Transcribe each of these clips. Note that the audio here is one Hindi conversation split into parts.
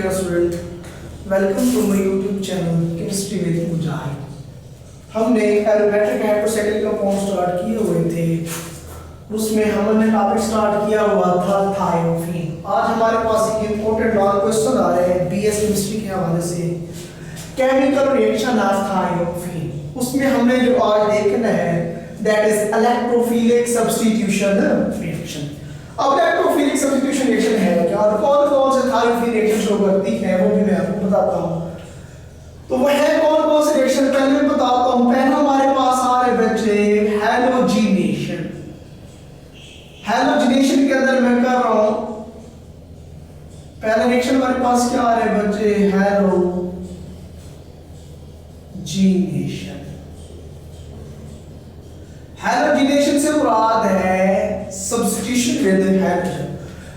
dear student, welcome to my YouTube channel Chemistry with Mujahid। हमने एरोमेटिक हाइड्रोसाइक्लिक कंपाउंड स्टार्ट किए हुए थे, उसमें हमने टॉपिक स्टार्ट किया हुआ था थायोफीन। आज हमारे पास एक इंपॉर्टेंट लॉन्ग क्वेश्चन आ रहे हैं बीएस केमिस्ट्री के हवाले से, केमिकल रिएक्शन ऑफ थायोफीन। उसमें हमने जो आज देखना है that is electrophilic substitution reaction. अब इलेक्ट्रोफिलिक सब्स्टिट्यूशन रिएक्शन है क्या और कौन कौन से थायोफीन रिएक्शन शो करती है वो भी मैं आपको बताता हूं। तो वो है कौन कौन से रिएक्शन पहले मैं बताता हूं। पहला हमारे पास आ रहे बच्चे हैलोजिनेशन। हैलोजिनेशन के अंदर मैं कर रहा हूं पहला रिएक्शन हमारे पास क्या आ रहे बच्चे, हैलोजिनेशन। हैलोजिनेशन से मुराद है सब्स्टिट्यूशन विद हाइड्रोजन।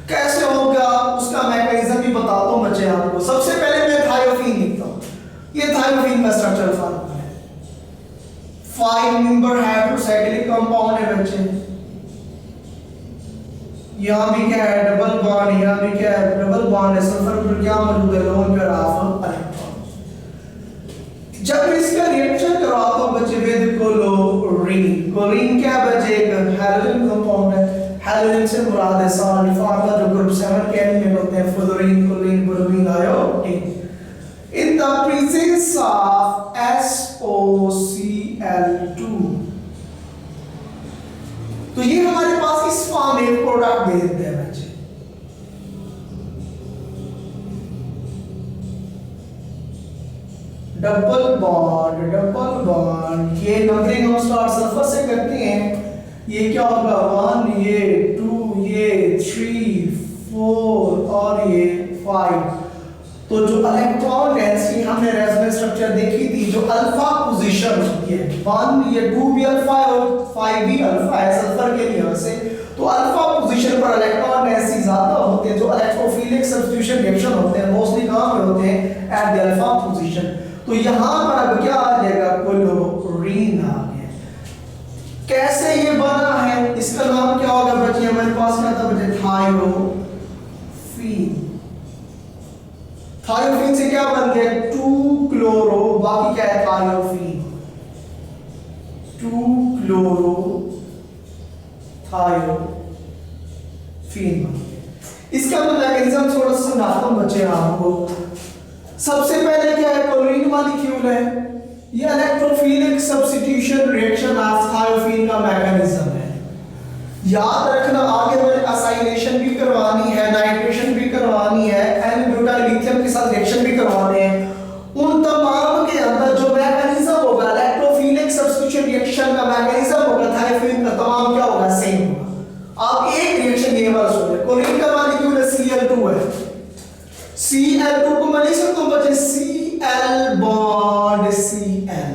कैसे होगा उसका मैकेनिज्म भी बताता हूं बच्चे आपको। सबसे पहले मैं थायोफीन लिखता हूं, ये थायोफीन का स्ट्रक्चरल फॉर्मूला है। 5 मेंबर हाइड्रोसाइक्लिक कंपाउंड है बच्चे। यहां भी क्या है डबल बॉन्ड, यहां भी क्या है डबल बॉन्ड है। सल्फर पर क्या मौजूद है, लोन पेयर ऑफ इलेक्ट्रॉन। जब इसका रिएक्शन करवाता हूं बच्चे विद क्लोरीन। क्लोरीन क्या बच्चे एक हाइड्रोजन कंपाउंड है। हाइड्रोजन से मुराद है सॉल्ट, फार्मूला जो ग्रुप 7 के एलिमेंट होते हैं fluorine, chlorine, bromine, iodine. In the presence of SOCl2, तो ये हमारे पास इस फॉर्म में प्रोडक्ट दे देते हैं बच्चे। डबल बॉन्ड, ये नंबरिंग हम स्टार्ट सल्फर से करते हैं। ये क्या होगा 1, ये 2, ये 3, 4 और ये 5। तो जो इलेक्ट्रॉन डेंसिटी हमने रेजोनेंस स्ट्रक्चर देखी थी, जो अल्फा पोजीशन होती है 1, ये 2 भी अल्फा है और 5 भी अल्फा है सल्फर के लिहाज से। तो अल्फा पोजीशन पर इलेक्ट्रॉन डेंसिटी ज्यादा होते हैं। जो इलेक्ट्रोफिलिक सब्स्टिट्यूशन रिएक्शन होते हैं मोस्टली कहां पे होते हैं, एट द अल्फा पोजीशन। तो यहां पर अब क्या आ जाएगा, क्लोरीन आ गया। कैसे ये बना है, इसका नाम क्या होगा बच्चे, हमारे पास क्या था बच्चे, थायोफीन। थायोफीन से क्या बन गया 2 क्लोरो, बाकी क्या है थायोफीन, 2 क्लोरो थायोफीन। इसका मैकेनिज्म थोड़ा सा समझाता हूं बच्चे आपको। सबसे पहले क्या है, क्लोरीन मॉलिक्यूल है, ये electrophilic substitution reaction of thiophene का मैकेनिज्म है। याद रखना आगे वाले असाइलेशन भी करवानी है, नाइट्रेशन भी करवानी है, N-ब्यूटाइल लिथियम के साथ रिएक्शन भी करवाने हैं। उन तमाम के अंदर जो मैकेनिज्म होगा इलेक्ट्रोफिलिक सब्स्टिट्यूशन रिएक्शन का मैकेनिज्म होगा थायोफीन का, तमाम क्या होगा, सेम होगा। आप एक रिएक्शन ये वाला सोचो, क्लोरीन का मॉलिक्यूल है Cl2 है। Cl2 को मैं लिख सकता हूं बच्चे Cl bond Cl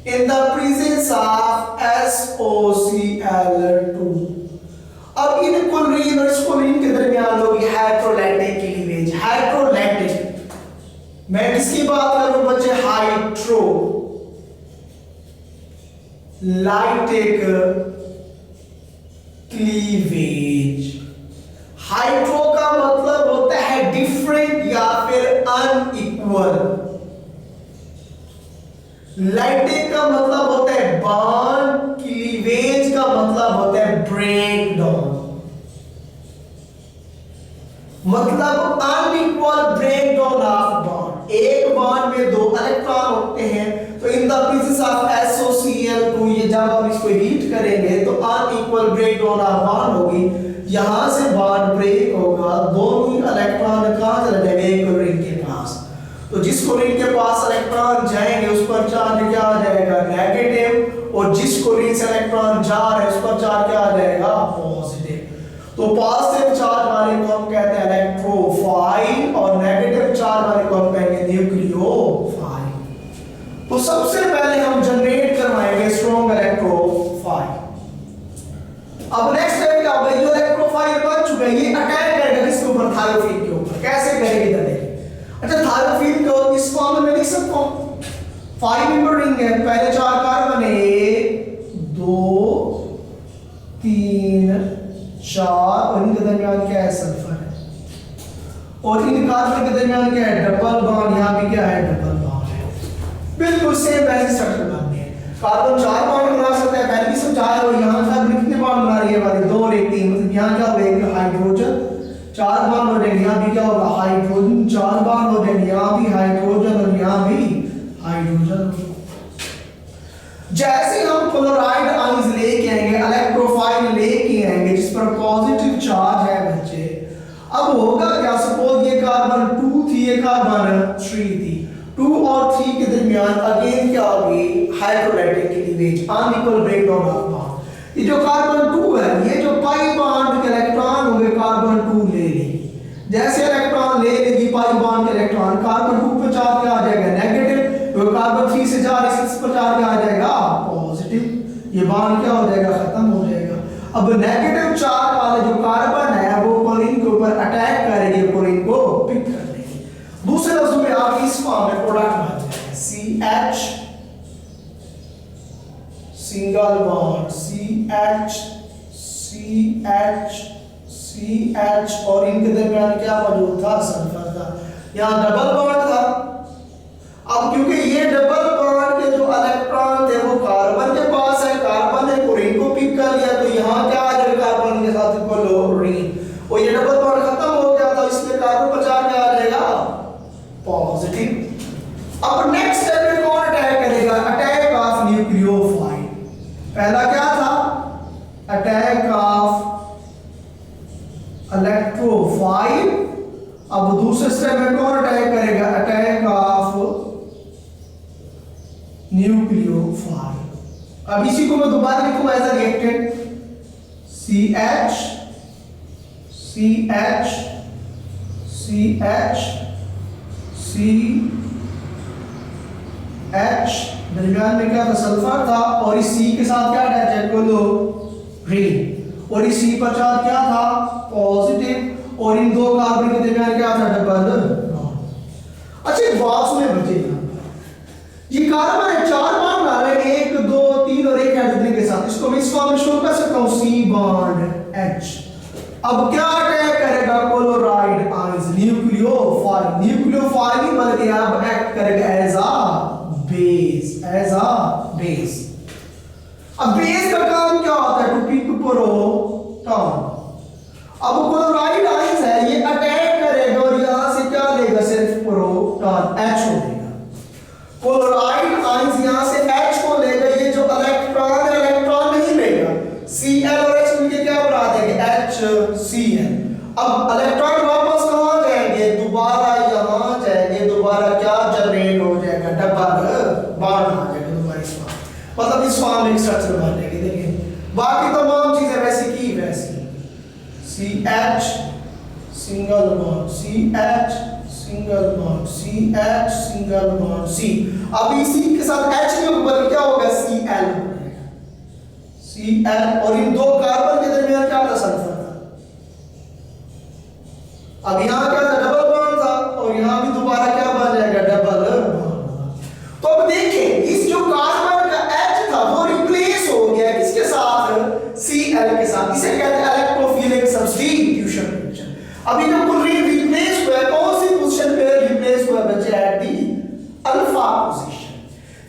in the presence of SOCl2। अब इन क्लोरीन और इस क्लोरीन के दरमियान होगी हाइड्रोलैटिक क्लीवेज। हाइड्रोलैटिक मैं किसकी बात कर रहा हूं बच्चे, हाइड्रोलाइटिक क्लीवेज। हाइड्रो का मतलब होता है डिफरेंट या फिर अनइक्वल, लाइटिक का मतलब होता है बॉन्ड, क्लीवेज का मतलब होता है ब्रेक डाउन। मतलब unequal break down of bond. एक बॉन्ड में 2 इलेक्ट्रॉन होते हैं, तो in the presence of SOCl2 ये जब हम इसको हीट करेंगे तो unequal break down of bond होगी। यहां से बॉन्ड ब्रेक होगा, दोनों ही इलेक्ट्रॉन कहां चले जाएंगे, क्लोरीन के पास। तो जिस क्लोरीन के पास इलेक्ट्रॉन जाएंगे उस पर चार्ज क्या आ जाएगा, नेगेटिव, और जिस क्लोरीन से इलेक्ट्रॉन जा रहे हैं उस पर चार्ज क्या आ जाएगा, पॉजिटिव। तो पॉजिटिव चार्ज वाले को हम कहते हैं इलेक्ट्रोफाइल और नेगेटिव चार्ज वाले को हम कहेंगे न्यूक्लियोफाइल। तो सबसे पहले हम जनरेट करवाएंगे स्ट्रॉन्ग इलेक्ट्रोफाइल। अब नेक्स्ट स्टेप क्या होगा, जो इलेक्ट्रोफाइल बन चुका है ये अटैक करेगा किसके ऊपर, थायोफीन के ऊपर। कैसे करेगी देखिए। अच्छा थायोफीन को इस फॉर्म में लिख सकता हूं, 5 मेंबर रिंग है, पहले 4 कार्बन है, 1 2 3 4 और इनके दरमियान क्या है, सल्फर है। और इन कार्बन के दरमियान क्या है, डबल बॉन्ड, यहाँ भी क्या है, डबल बॉन्ड है। बिल्कुल सेम वैसे स्ट्रक्चर बनते हैं। कार्बन 4 बॉन्ड बना सकता है, पहले भी समझाया, और यहाँ कार्बन कितने बॉन्ड बना रही है वाली, 2 और 1 3, मतलब यहाँ क्या होगा, एक हाइड्रोजन 4 बॉन्ड हो जाएंगे, यहाँ भी क्या होगा, हाइड्रोजन 4 बॉन्ड हो जाएंगे, यहाँ भी हाइड्रोजन और यहाँ भी हाइड्रोजन। जैसे हम क्लोराइड आयंस लेके आएंगे, इलेक्ट्रोफाइल लेके आएंगे जिस पर पॉजिटिव चार्ज है बच्चे, अब होगा क्या, सपोज ये कार्बन 2 थी, ये कार्बन 3 थी, 2 और 3 के दरमियान अगेन क्या होगी, hydrolytic cleavage, unequal breakdown of bond. ये जो कार्बन 2 है, ये जो पाई बॉन्ड के इलेक्ट्रॉन होंगे कार्बन 2 ले लेगी, जैसे इलेक्ट्रॉन ले लेगी पाई बॉन्ड के इलेक्ट्रॉन, कार्बन 2 पे चार्ज क्या आ जाएगा, नेगेटिव, तो कार्बन 3 से जा रही है, 6 पर चार्ज आ जाएगा पॉजिटिव, ये बॉन्ड क्या हो जाएगा, खत्म हो जाएगा। अब नेगेटिव चार्ज वाले जो कार्बन है वो क्लोरीन के ऊपर अटैक करेंगे, क्लोरीन को पिक कर लेंगे। दूसरे लफ्जों में आप इस फॉर्म में प्रोडक्ट बन जाएगा, CH single bond, CH CH CH, और इनके दरमियान क्या मौजूद था, सल्फर था, यहाँ डबल बॉन्ड था। अब क्योंकि ये डबल बॉन्ड के जो इलेक्ट्रॉन थे वो कार्बन के पास है, कार्बन ने क्लोरीन को पिक कर लिया, तो यहाँ क्या आ जाएगा, कार्बन के साथ क्लोरीन, और ये डबल बॉन्ड खत्म हो गया, तो इसलिए कार्बन पर चार्ज क्या आ जाएगा, पॉजिटिव। अब नेक्स्ट स्टेप में कौन अटैक करेगा, अटैक ऑफ न्यूक्लियोफाइल। पहला क्या था, अटैक ऑफ इलेक्ट्रोफाइल। अब दूसरे स्टेप में कौन अटैक करेगा, अटैक ऑफ न्यूक्लियोफाइल। अब इसी को मैं दोबारा लिखूं as a reactant, CH CH CH CH, दरमियान में क्या था, सल्फर था, और इस C के साथ क्या अटैच है, क्लोरीन, और इस C पर चार्ज क्या था, पॉजिटिव, और इन दो कार्बन के दरमियान क्या था, डबल बॉन्ड। अच्छा एक बात सुने बच्चे, ये कार्बन है 4 बॉन्ड आ रहे हैं, 1 2 3 और एक हाइड्रोजन के साथ, इसको मैं इस फॉर्म में शो कर सकता हूं, C बॉन्ड H। अब क्या अटैक करेगा, क्लोराइड आयंस, न्यूक्लियोफाइल, न्यूक्लियोफाइल ही बल्कि अब एक्ट करेगा as a base, as a base. अब बेस का काम क्या होता है, टू पिक प्रोटॉन। अब क्लोराइड आयंस है, ये अटैक करेगा और यहां से क्या लेगा, सिर्फ प्रोटॉन H हो लेगा। क्लोराइड आयंस यहां से H को लेगा, ये जो इलेक्ट्रॉन है, इलेक्ट्रॉन नहीं लेगा, Cl और H मिलके क्या बना देंगे, HCl। अब इलेक्ट्रॉन वापस कहां जाएंगे, दोबारा यहां जाएंगे, दोबारा क्या जनरेट हो जाएगा, डबल बॉन्ड आ जाएगा दोबारा इस फॉर्म, मतलब इस फॉर्म में स्ट्रक्चर बन जाएगी। देखिए बाकी तमाम चीजें वैसी की वैसी, CH single bond, CH single bond, CH single bond C। अब इसी के साथ H के ऊपर क्या होगा, Cl हो जाएगा, Cl, और इन दो कार्बन के दरमियान क्या था, सल्फर था। अब यहाँ क्या था, डबल बॉन्ड था, और यहाँ भी दोबारा क्या बन जाएगा, डबल बॉन्ड। तो अब देखिए इस जो कार्बन का H था वो रिप्लेस हो गया किसके साथ, Cl के साथ, इसे कहते हैं इलेक्ट्रोफिलिक सब्स्टिट्यूशन। अभी जो क्लोरीन रिप्लेस हुआ है, कौन सी पोजीशन पे रिप्लेस हुआ बच्चे, एट दी अल्फा पोजीशन।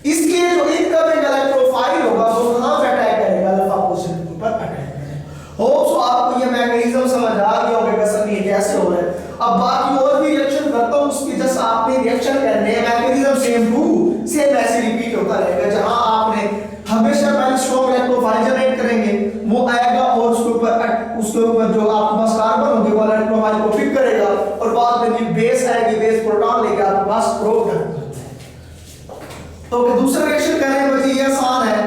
इसलिए जो इनकमिंग इलेक्ट्रोफाइल होगा वो कहां पे अटैक करेगा, अल्फा पोजीशन के ऊपर अटैक करेगा। होप सो आपको ये मैकेनिज्म समझ आ गया होगा कसम ये कैसे हो रहा है। अब बाकी और भी रिएक्शन करता हूं, उसकी जस्ट आपने रिएक्शन करने हैं, मैकेनिज्म सेम टू सेम ऐसे रिपीट होता रहेगा। जहां आपने हमेशा पहले स्ट्रॉन्ग इलेक्ट्रोफाइल जनरेट करेंगे, वो आएगा और उसके ऊपर जो आपके पास कार्बन होंगे वो इलेक्ट्रोफाइल को पिक करेगा, और बाद में जो बेस आएगी, बेस प्रोटॉन लेके आपके पास प्रोटॉन। तो दूसरा रिएक्शन करने में बच्चे ये आसान है,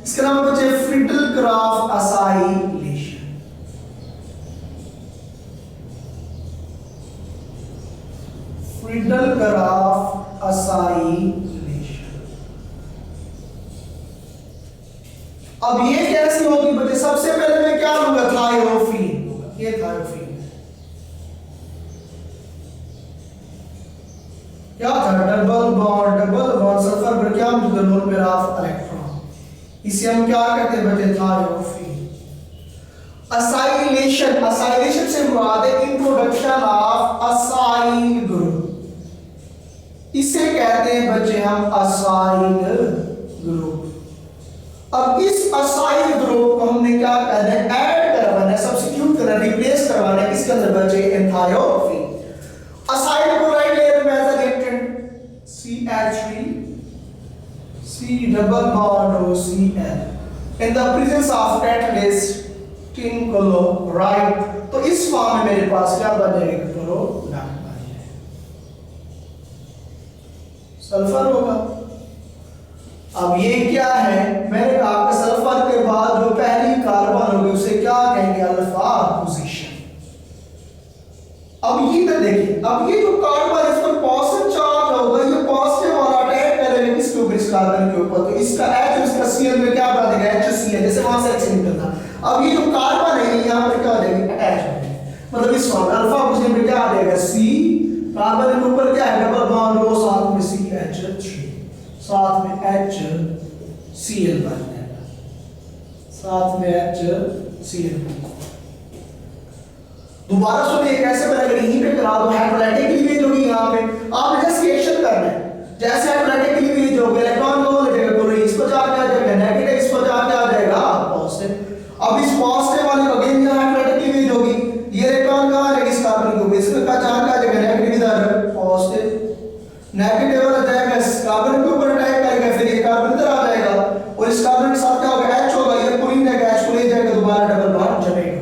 इसका नाम है बच्चे फ्रिडल-क्राफ्ट असाइलेशन। Friedel-craft acylation. अब ये कैसे होगी बच्चे, सबसे पहले मैं क्या लूंगा, थायोफीन होगा, ये थायोफीन क्या था, डबल बॉन्ड सल्फर पर क्या मौजूद है, नॉन-पेयर ऑफ इलेक्ट्रॉन, इसे हम क्या कहते हैं बच्चे, थायोफीन। असाइलेशन, असाइलेशन से मुराद है इंट्रोडक्शन ऑफ असाइल ग्रुप। इसे कहते हैं बच्चे हम असाइल ग्रुप। अब इस असाइल ग्रुप को हमने क्या करना है, ऐड करवाना है, सब्स्टिट्यूट करना, रिप्लेस करवाना है किसके अंदर बच्चे, एंथायोफीन। असाइल को राइट लेयर में as a reactant CH3 C double bond OCl in the presence of catalyst tin chloride। तो इस फॉर्म में मेरे पास क्या बन जाएगा, क्लोराइड बन जाएगा, सल्फर होगा। अब ये क्या है, मैंने कहा कि सल्फर के बाद जो पहली कार्बन होगी उसे क्या कहेंगे, अल्फा पोजीशन। अब ये तो देखिए, अब ये जो कार्बन इस पर पॉजिटिव चार्ज होगा, ये पॉजिटिव वाला अटैक करेगा किसके ऊपर, इस कार्बन के ऊपर, तो इसका H और इसका Cl में क्या बना देगा, HCl, जैसे वहां से H निकलता। अब ये जो कार्बन है यहां पर क्या हो जाएगा, अटैच हो जाएगा, मतलब इस फॉर्म अल्फा पोजीशन में क्या आ जाएगा, C, कार्बन के ऊपर क्या है, डबल बॉन्ड O, साथ में CH3, साथ में HCl बन जाएगा, साथ में HCl। दोबारा सुनिए कैसे बनेगा, यहीं पे करा दो, हाइड्रोलाइटिक लीवेज होगी यहाँ पे, आपने जस्ट रिएक्शन करना है। जैसे हाइड्रोलाइटिक लीवेज हो गया, इलेक्ट्रॉन को ले जाएगा क्लोरीन, इस पर जाके आ जाएगा नेगेटिव, इस पर जाके आ जाएगा पॉजिटिव। अब इस पॉजिटिव वाले को अगेन यहाँ हाइड्रोलाइटिक लीवेज होगी, ये इलेक्ट्रॉन कहां आ जाएगा, इस कार्बन के ऊपर, इसमें का जाके आ जाएगा नेगेटिव, इधर पॉजिटिव, नेगेटिव वाला जाएगा इस कार्बन के ऊपर अटैक करेगा, फिर ये कार्बन इधर आ जाएगा और इस कार्बन के साथ क्या होगा, H होगा, ये क्लोरीन है, H को ले जाएगा, दोबारा डबल बॉन्ड जनरेट।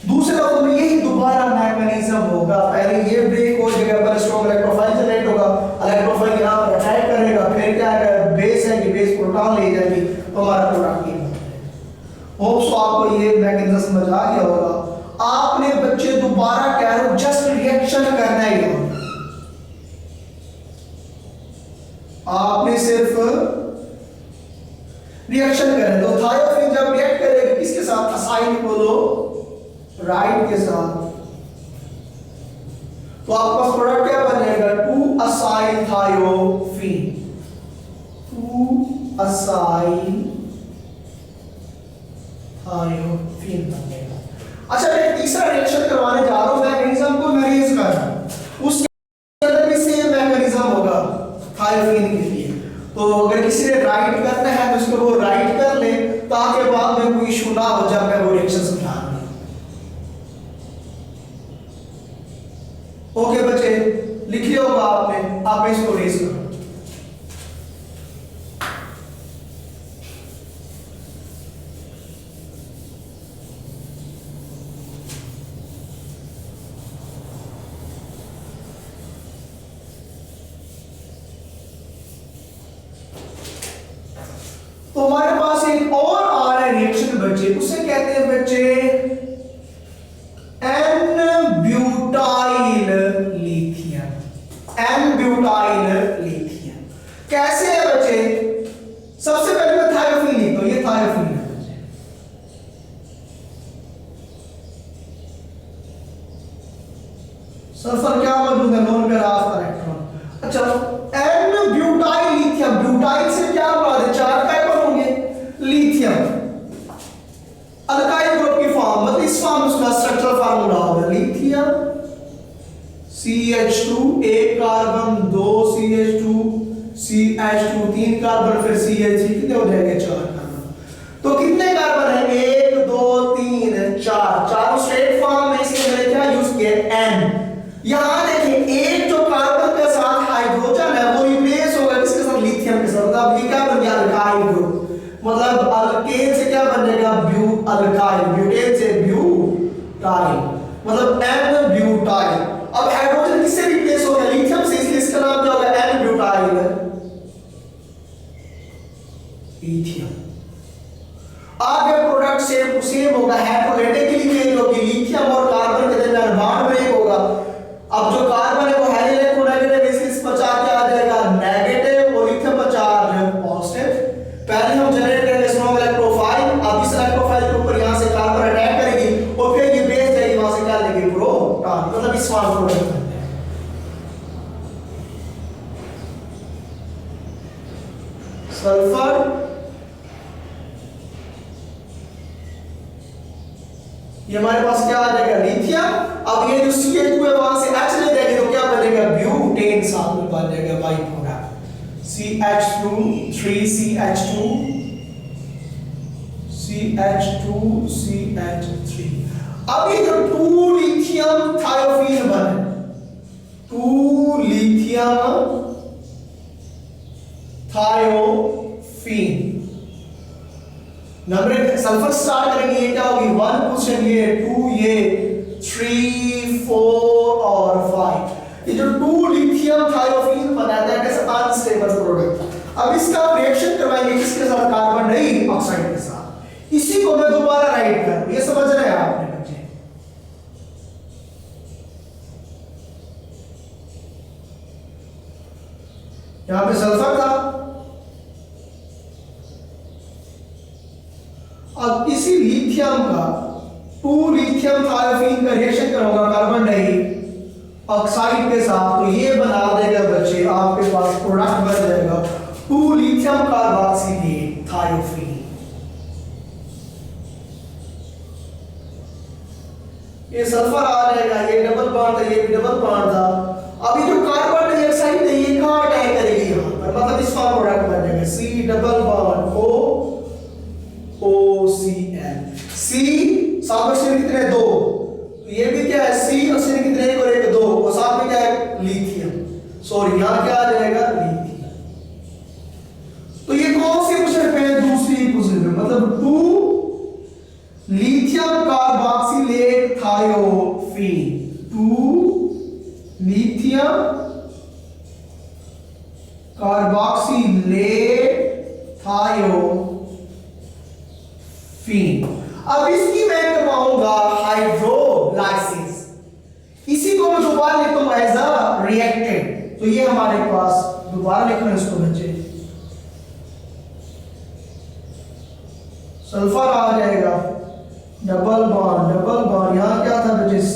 दूसरे लफ्ज में यही दोबारा मैकेनिज्म होगा, पहले ये ब्रेक हो जाएगा, पर स्ट्रॉन्ग इलेक्ट्रोफाइल जनरेट होगा, इलेक्ट्रोफाइल यहां पर अटैक करेगा, फिर क्या है, बेस है कि बेस प्रोटॉन ले जाएगी, तो हमारा प्रोडक्ट ये बनता है। होप सो आपको ये मैकेनिज्म समझ आ गया होगा। आपने बच्चे दोबारा कह रहे हो जस्ट रिएक्शन करना ही होगा, आपने सिर्फ रिएक्शन करना है। तो थायोफिन जब रिएक्ट करेगा किसके साथ, असाइल क्लोराइड के साथ, तो आपका प्रोडक्ट क्या बन जाएगा, 2 असाइल थायोफिन, 2 असाइल थायोफिन बन जाएगा। अच्छा मैं तीसरा रिएक्शन करवाने जा रहा हूं, मैकेनिज्म को मैं रेज कर रहा हूं, उसके अंदर भी सेम मैकेनिज्म होगा थायोफिन के लिए। तो अगर किसी ने राइट करना है तो उसको वो राइट कर ले, ताकि बाद में कोई इशू ना हो जब मैं वो रिएक्शन समझा रहा हूं। ओके बच्चे, लिख लिया होगा आपने, आप इसको रेज करो। तो हमारे पास एक और आ रहा है रिएक्शन बच्चे, उसे कहते हैं बच्चे N-ब्यूटाइल लिथियम। N-ब्यूटाइल लिथियम कैसे है बच्चे, सबसे पहले मैं थायोफिन लिखता हूं, ये थायोफिन है बच्चे, सल्फर क्या मौजूद है, लोन पेयर ऑफ इलेक्ट्रॉन। अच्छा N-ब्यूटाइल लिथियम, ब्यूटाइल से क्या मुराद है, 4 कार्बन होंगे, लिथियम अल्काइल ग्रुप की फॉर्म, मतलब इस फॉर्म उसका स्ट्रक्चरल फार्मूला होगा, लिथियम CH2 एक कार्बन, 2 CH2 CH2 3 कार्बन, फिर CH3, कितने हो जाएंगे, 4 कार्बन। तो कितने कार्बन है, 1 2 3 4, चारों स्ट्रेट फॉर्म में, इसके मैंने क्या यूज किया, N। यहां देखिए एक जो कार्बन के साथ हाइड्रोजन है वो रिप्लेस होगा किसके साथ, लिथियम के साथ, मतलब ये क्या बन गया, अल्काइल ग्रुप, मतलब अल्केन से क्या बन जाएगा, ब्यू अल्काइल, ब्यूटेन से ब्यूटाइल, मतलब N ब्यूटाइल। अब हाइड्रोजन किससे रिप्लेस हो गया, लिथियम से, इसलिए इसका नाम क्या होगा, N ब्यूटाइल लिथियम। आगे प्रोडक्ट सेम होगा, हाइड्रोलाइटिक लीवेज होगी, लिथियम और कार्बन के दरमियान बॉन्ड ब्रेक होगा। अब जो कार्बन है वो हाईली इलेक्ट्रोनेगेटिव, इसलिए इस पर चार्ज आ जाएगा नेगेटिव और लिथियम पर चार्ज पॉजिटिव। पहले हम जनरेट करेंगे स्ट्रॉन्ग इलेक्ट्रोफाइल, अब इस इलेक्ट्रोफाइल के ऊपर यहां से कार्बन अटैक करेगी और फिर ये बेस जाएगी, वहां से क्या लेगी, प्रोटॉन, मतलब इस फॉर्म को बनते हैं सल्फर ये हमारे पास क्या आ जाएगा लिथियम। अब ये जो CH2 है वहां से H ले जाएंगे तो क्या बनेगा ब्यूटेन, साथ में बन जाएगा by product CH2 3CH2 CH3। अब ये जो 2 लिथियम थायोफीन बने, 2 lithium thiophene number sulphur start करेंगे, ये क्या होगी 1 पोजीशन, ये 2, ये 3 4 और 5। ये जो 2 लिथियम थायोफीन बना है दैट इज अनस्टेबल प्रोडक्ट। अब इसका रिएक्शन करवाएंगे किसके साथ, कार्बन डाइऑक्साइड के साथ। इसी को मैं दोबारा राइट करूं, ये समझ रहे हैं आपने बच्चे। यहां पे सल्फर था, अब इसी लिथियम का 2 लिथियम थायोफीन का रिएक्शन करूंगा कार्बन डाइऑक्साइड के साथ, तो ये बना देगा बच्चे आपके पास प्रोडक्ट बन जाएगा 2 लिथियम कार्बोक्सिलेट थायोफीन। ये सल्फर आ जाएगा, ये डबल बॉन्ड था, ये भी डबल बॉन्ड था। अब ये जो कार्बन डाइऑक्साइड है ये कहां अटैक करेगी यहां पर, मतलब इसका प्रोडक्ट बन जाएगा C double bond O OCl। C साथ में ऑक्सीजन कितने 2, तो ये भी क्या है C ऑक्सीजन कितने 1 और 1 2, और साथ में क्या है लिथियम, सॉरी यहां क्या आ जाएगा लिथियम। तो ये कौन सी पोजीशन पे है, दूसरी पोजीशन पे, मतलब 2 lithium carboxylate thiophene, 2 lithium carboxylate thiophene. अब इसकी मैं करवाऊंगा हाइड्रोलाइसिस, इसी को मैं दोबारा लिखता हूं एज अ रिएक्टेंट। तो ये हमारे पास दोबारा लिखना है इसको बच्चे, सल्फर आ जाएगा डबल बॉन्ड यहां क्या था बच्चे C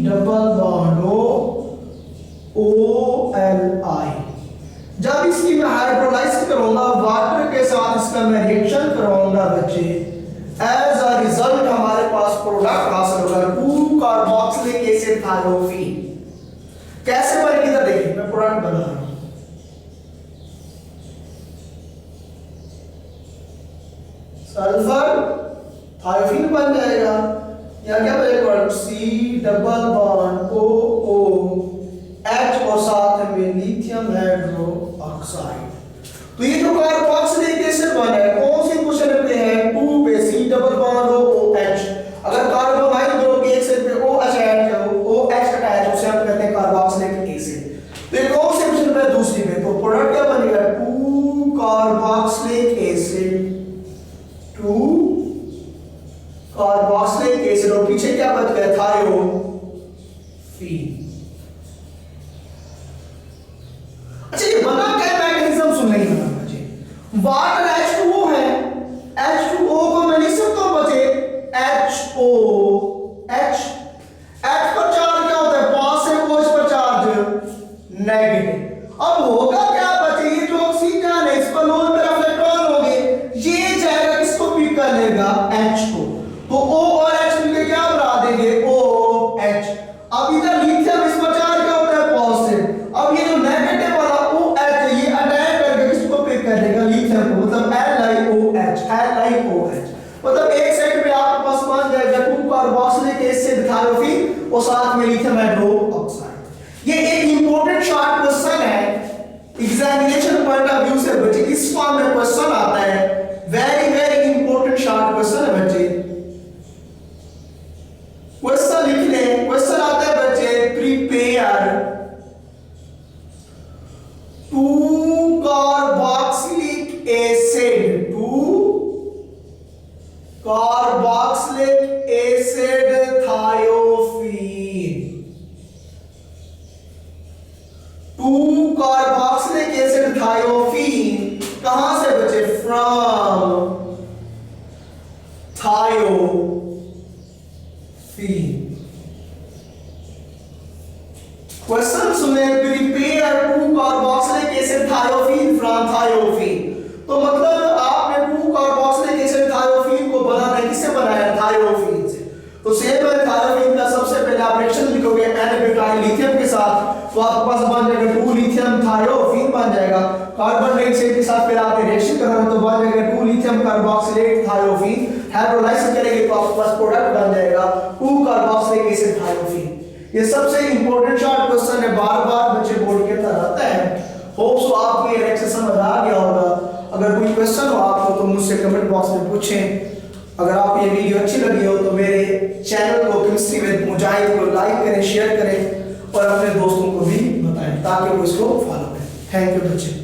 डबल बॉन्ड OLI। जब इसकी मैं हाइड्रोलाइज करूंगा वाटर के साथ, इसका मैं रिएक्शन करवाऊंगा बच्चे, एज अ रिजल्ट हमारे पास प्रोडक्ट हासिल होगा 2 कार्बोक्सिलिक एसिड थायोफीन। कैसे बनेगी इधर देखिए, मैं प्रोडक्ट बना रहा हूं। सल्फर थायोफीन बन जाएगा, यहां क्या बनेगा C डबल बॉन्ड OH और साथ में लिथियम हाइड्रोक्साइड। तो ये जो कार्बोक्सिलिक एसिड बना है कौन सी पोजीशन पे है 2 पे C डबल बॉन्ड OH। अगर कार्बन आयन दोनों के एक साइड पे OH अटैच है उसे हम कहते हैं कार्बोक्सिलिक एसिड। तो ये कौन सी पोजीशन पे है, दूसरी पे। तो प्रोडक्ट क्या बनेगा 2 कार्बोक्सिलिक एसिड, 2 कार्बोक्सिलिक एसिड और पीछे क्या बच गया थायोफीन। अच्छा ये बना क्या मैकेनिज्म सुन नहीं बना बच्चे, वाटर H2O है, H2O को मैं लिख सकता हूं बच्चे HO, H पर चार्ज क्या होता है पॉजिटिव, OH पर चार्ज नेगेटिव। अब होगा क्या बच्चे, ये जो ऑक्सीजन है इस पर लोन पे इलेक्ट्रॉन होंगे, ये जाएगा किसको पिक कर लेगा H को, तो O और H मिलकर क्या बना देंगे OH। अब इधर लिथियम इस पर चार्ज क्या होता है पॉजिटिव, अब ये जो नेगेटिव वाला OH ये अटैक करके किसको पिक कर देगा लिथियम को, मतलब LiOH। मतलब एक साइड पे आपके पास बन जाएगा 2 कार्बोक्सिलिक एसिड थायोफीन और साथ में लिथियम हाइड्रोक्साइड। ये एक इंपॉर्टेंट शॉर्ट क्वेश्चन है एग्जामिनेशन पॉइंट ऑफ व्यू से बच्चे, इस फॉर्म में क्वेश्चन आता है, very very important short question है बच्चे। क्वेश्चन लिख लें, क्वेश्चन आता है बच्चे prepare 2 carboxylic acid, 2 carboxylic acid thiophene, 2 carboxylic acid thiophene कहां से बचे, फ्रॉम थायोफीन। क्वेश्चन सुने, prepare 2 carboxylic acid thiophene from thiophene. तो मतलब आपने 2 कार्बोक्सिलिक एसिड थायोफीन को बनाना है, किससे बनाया थायोफीन से। तो सेम हैं लिथियम के साथ तो आपके पास बन जाएगा 2 लिथियम थायोफीन बन जाएगा। कार्बन डाइऑक्साइड के साथ फिर आपने रिएक्शन करना तो बन जाएगा 2 लिथियम कार्बोक्सिलेट थायोफीन। हाइड्रोलाइसिस करेंगे तो आपके पास प्रोडक्ट बन जाएगा 2 कार्बोक्सिलिक एसिड थायोफीन। ये सबसे इंपॉर्टेंट शॉर्ट क्वेश्चन है, बार-बार बच्चे बोर्ड के अंदर आता है। होप सो आपको ये लेक्चर समझ आ गया होगा। अगर कोई क्वेश्चन हो आपको तो मुझसे कमेंट बॉक्स में पूछें। अगर आपको ये वीडियो अच्छी लगी हो तो मेरे चैनल को केमिस्ट्री विद मुजाहिद को लाइक करें, शेयर करें और अपने दोस्तों को भी बताएं ताकि वो इसको फॉलो करें। थैंक यू बच्चे।